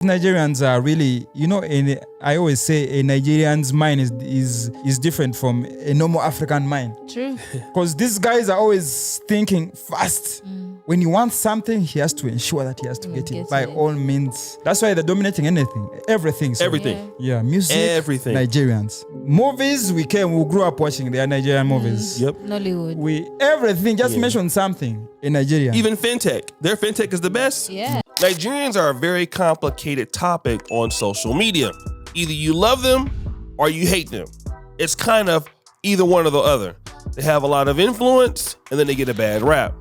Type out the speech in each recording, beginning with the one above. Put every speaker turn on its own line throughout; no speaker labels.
Nigerians are really, I always say a Nigerian's mind is different from a normal African mind.
True.
Because these guys are always thinking fast. When he wants something, he has to ensure that he has to get it by all means. That's why they're dominating everything. Sorry.
Everything.
Yeah, music,
everything.
Nigerians. Movies, we grew up watching their Nigerian movies.
Yep.
Nollywood.
Everything, just mention something in Nigeria.
Even fintech. Their fintech is the best.
Yeah.
Nigerians are a very complicated topic on social media. Either you love them or you hate them. It's kind of either one or the other. They have a lot of influence and then they get a bad rap.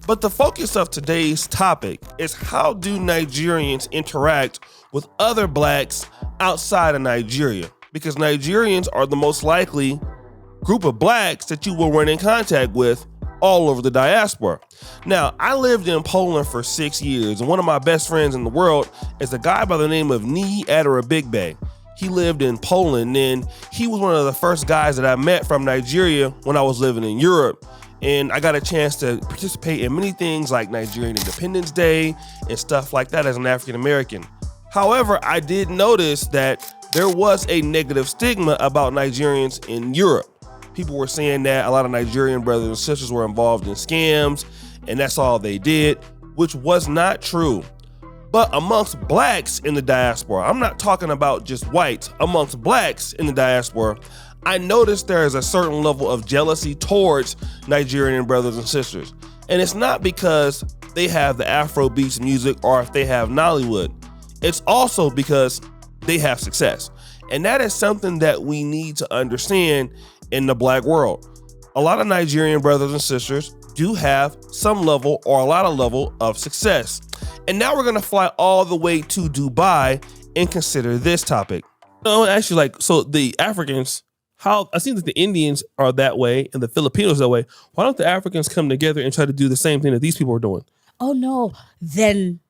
But the focus of today's topic is how do Nigerians interact with other blacks outside of Nigeria? Because Nigerians are the most likely group of blacks that you will run in contact with all over the diaspora. Now, I lived in Poland for 6 years, and one of my best friends in the world is a guy by the name of Nii Adarabigbe. He lived in Poland, and he was one of the first guys that I met from Nigeria when I was living in Europe. And I got a chance to participate in many things like Nigerian Independence Day and stuff like that as an African American. However, I did notice that there was a negative stigma about Nigerians in Europe. People were saying that a lot of Nigerian brothers and sisters were involved in scams and that's all they did, which was not true. But amongst blacks in the diaspora, I'm not talking about just whites, amongst blacks in the diaspora, I noticed there is a certain level of jealousy towards Nigerian brothers and sisters. And it's not because they have the Afrobeats music or if they have Nollywood. It's also because they have success. And that is something that we need to understand in the black world. A lot of Nigerian brothers and sisters do have some level or a lot of level of success. And now we're gonna fly all the way to Dubai and consider this topic. Actually, so the Africans, how I think that the Indians are that way and the Filipinos that way. Why don't the Africans come together and try to do the same thing that these people are doing?
Oh no, then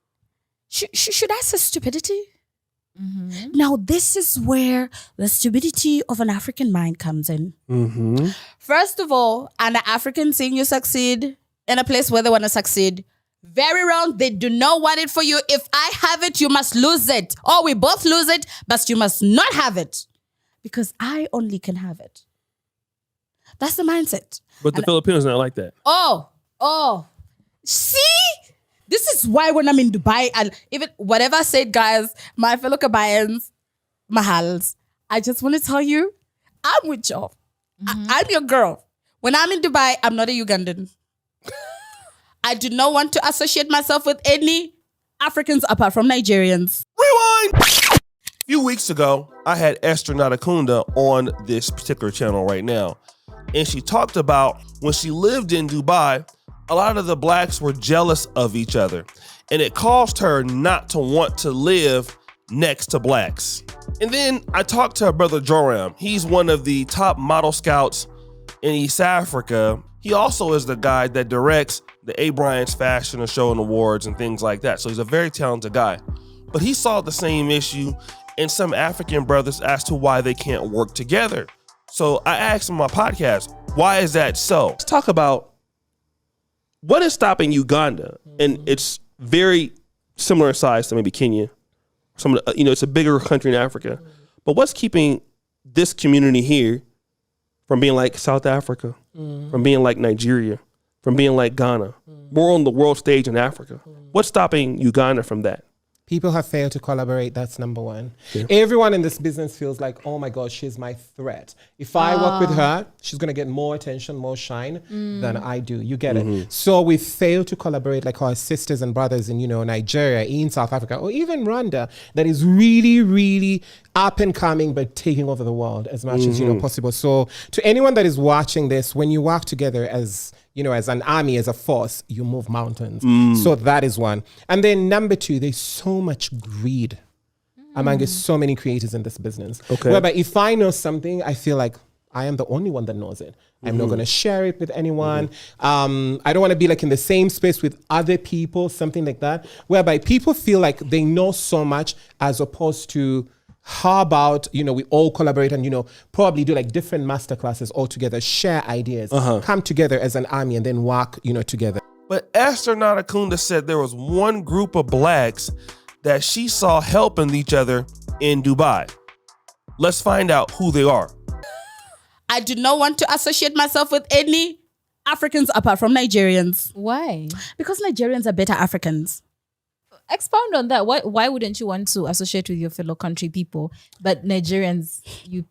should I say stupidity? Mm-hmm. Now this is where the stupidity of an African mind comes in.
Mm-hmm.
First of all, an African seeing you succeed in a place where they want to succeed, very wrong. They do not want it for you. If I have it, you must lose it. Or we both lose it, but you must not have it. Because I only can have it. That's the mindset.
But the Filipinos are not like that.
Oh. See? This is why when I'm in Dubai, and even whatever I said, guys, my fellow Kabayans, Mahals, I just want to tell you, I'm with y'all. I'm your girl. When I'm in Dubai, I'm not a Ugandan. I do not want to associate myself with any Africans apart from Nigerians.
Rewind! A few weeks ago, I had Esther Nadakunda on this particular channel right now. And she talked about when she lived in Dubai, a lot of the blacks were jealous of each other. And it caused her not to want to live next to blacks. And then I talked to her brother Joram. He's one of the top model scouts in East Africa. He also is the guy that directs the A. Bryant's Fashion Show and Awards and things like that. So he's a very talented guy. But he saw the same issue in some African brothers as to why they can't work together. So I asked him on my podcast, why is that so? Let's talk about what is stopping Uganda, and it's very similar in size to maybe Kenya. It's a bigger country in Africa. But what's keeping this community here from being like South Africa, from being like Nigeria, from being like Ghana? We're on the world stage in Africa. What's stopping Uganda from that?
People have failed to collaborate. That's number one.
Yeah.
Everyone in this business feels like, oh my God, she's my threat. If I work with her, she's going to get more attention, more shine than I do. You get it? So we fail to collaborate like our sisters and brothers in, Nigeria, in South Africa, or even Rwanda, that is really, really up and coming, but taking over the world as much as, possible. So to anyone that is watching this, when you work together as an army, as a force, you move mountains. So that is one. And then number two, there's so much greed among so many creators in this business.
Okay.
Whereby if I know something, I feel like I am the only one that knows it. I'm not going to share it with anyone. I don't want to be like in the same space with other people, something like that. Whereby people feel like they know so much as opposed to, how about, we all collaborate and, probably do like different masterclasses all together, share ideas, come together as an army and then work, together.
But Esther Nadakunda said there was one group of blacks that she saw helping each other in Dubai. Let's find out who they are.
I do not want to associate myself with any Africans apart from Nigerians.
Why?
Because Nigerians are better Africans.
Expound on that. Why wouldn't you want to associate with your fellow country people, but Nigerians, you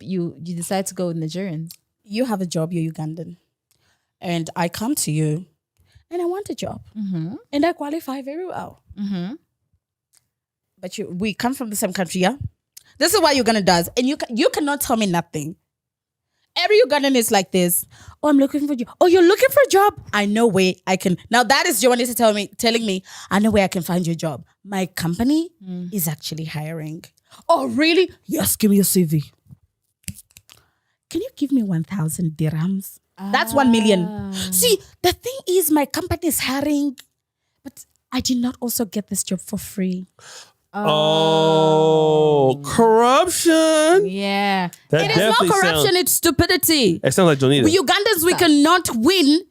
decide to go with Nigerians?
You have a job, you're Ugandan. And I come to you and I want a job.
Mm-hmm.
And I qualify very well.
Mm-hmm.
But we come from the same country, yeah? This is what Uganda does. And you cannot tell me nothing. Every Ugandan is like this. Oh, I'm looking for a job. Oh, you're looking for a job? I know where I can. Now that is Joanita telling me, I know where I can find you a job. My company is actually hiring. Oh, really? Yes, give me your CV. Can you give me 1,000 dirhams? That's 1 million. See, the thing is my company is hiring, but I did not also get this job for free.
Oh, corruption.
Yeah.
That
It is not
definitely
corruption, it's stupidity.
It sounds like Jonita.
We Ugandans, we cannot win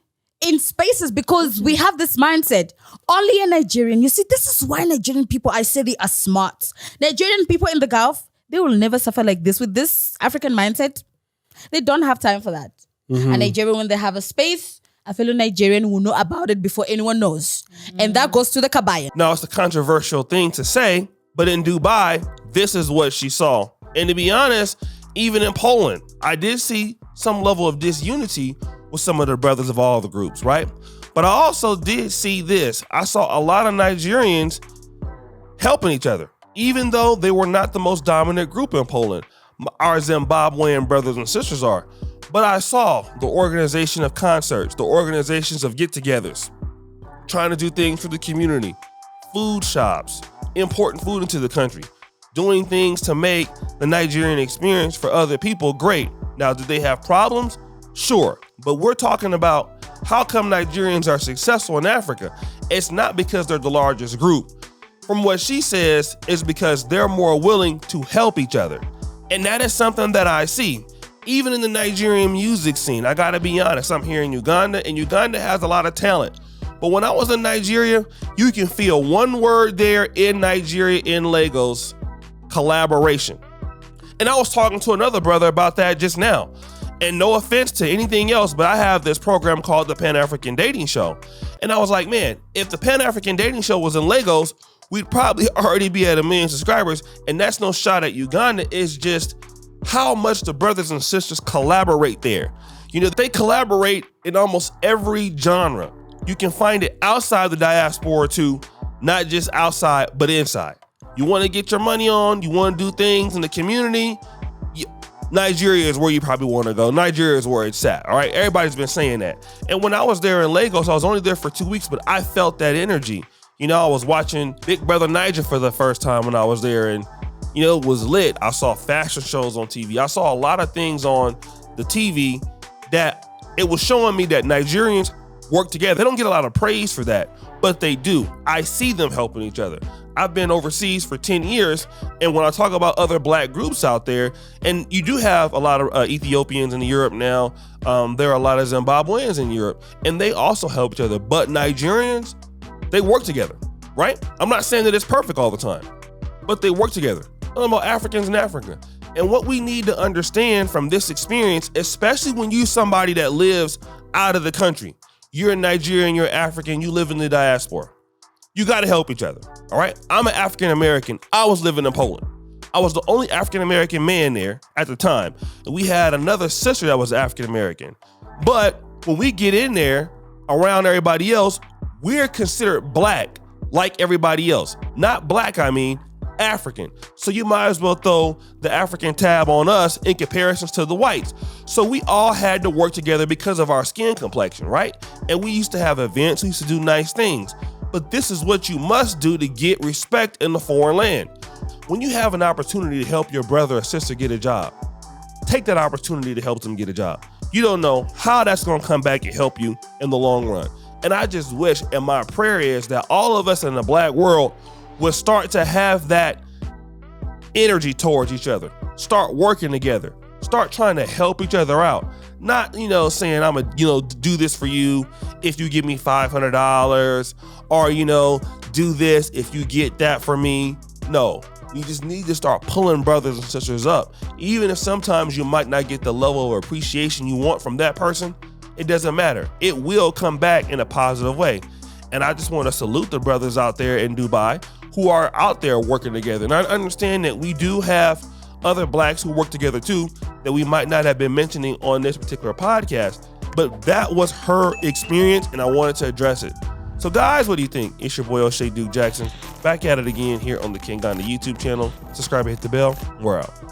in spaces because we have this mindset. Only a Nigerian. You see, this is why Nigerian people, I say they are smart. Nigerian people in the Gulf, they will never suffer like this. With this African mindset, they don't have time for that. A Nigerian, when they have a space, a fellow Nigerian will know about it before anyone knows. And that goes to the Kabayan.
Now, it's a controversial thing to say, but in Dubai, this is what she saw. And to be honest, even in Poland, I did see some level of disunity with some of the brothers of all the groups, right? But I also did see this. I saw a lot of Nigerians helping each other, even though they were not the most dominant group in Poland. Our Zimbabwean brothers and sisters are. But I saw the organization of concerts, the organizations of get-togethers, trying to do things for the community, food shops, importing food into the country, doing things to make the Nigerian experience for other people great. Now, do they have problems? Sure. But we're talking about how come Nigerians are successful in Africa. It's not because they're the largest group. From what she says, it's because they're more willing to help each other. And that is something that I see. Even in the Nigerian music scene, I gotta be honest, I'm here in Uganda, and Uganda has a lot of talent. But when I was in Nigeria, you can feel one word there in Nigeria, in Lagos, collaboration. And I was talking to another brother about that just now. And no offense to anything else, but I have this program called the Pan-African Dating Show. And I was like, man, if the Pan-African Dating Show was in Lagos, we'd probably already be at 1 million subscribers. And that's no shot at Uganda, it's just how much the brothers and sisters collaborate there. You know, they collaborate in almost every genre. You can find it outside the diaspora too, not just outside, but inside. You want to get your money on, you want to do things in the community, Nigeria is where you probably want to go. Nigeria is where it's at, all right? Everybody's been saying that. And when I was there in Lagos, I was only there for 2 weeks, but I felt that energy. You know, I was watching Big Brother Niger for the first time when I was there, and you know, it was lit. I saw fashion shows on TV. I saw a lot of things on the TV that it was showing me that Nigerians work together. They don't get a lot of praise for that, but they do. I see them helping each other. I've been overseas for 10 years, and when I talk about other black groups out there, and you do have a lot of Ethiopians in Europe now, there are a lot of Zimbabweans in Europe, and they also help each other. But Nigerians, they work together, right? I'm not saying that it's perfect all the time, but they work together. I'm about Africans in Africa. And what we need to understand from this experience, especially when you're somebody that lives out of the country, you're in Nigeria and you're African, you live in the diaspora, you got to help each other, all right? I'm an African American. I was living in Poland. I was the only African American man there at the time. And we had another sister that was African American. But when we get in there around everybody else, we're considered black like everybody else. Not black, I mean African. So you might as well throw the African tab on us in comparisons to the whites. So we all had to work together because of our skin complexion, right? And we used to have events, we used to do nice things. But this is what you must do to get respect in the foreign land. When you have an opportunity to help your brother or sister get a job, take that opportunity to help them get a job. You don't know how that's going to come back and help you in the long run. And I just wish, and my prayer is that all of us in the black world will start to have that energy towards each other. Start working together. Start trying to help each other out. Not, saying I'm gonna, do this for you if you give me $500, or, do this if you get that for me. No, you just need to start pulling brothers and sisters up. Even if sometimes you might not get the level of appreciation you want from that person, it doesn't matter. It will come back in a positive way. And I just want to salute the brothers out there in Dubai who are out there working together. And I understand that we do have other blacks who work together too that we might not have been mentioning on this particular podcast, but that was her experience and I wanted to address it. So guys, what do you think? It's your boy O'Shea Duke Jackson, back at it again here on the King Ghana YouTube channel. Subscribe and hit the bell. We're out.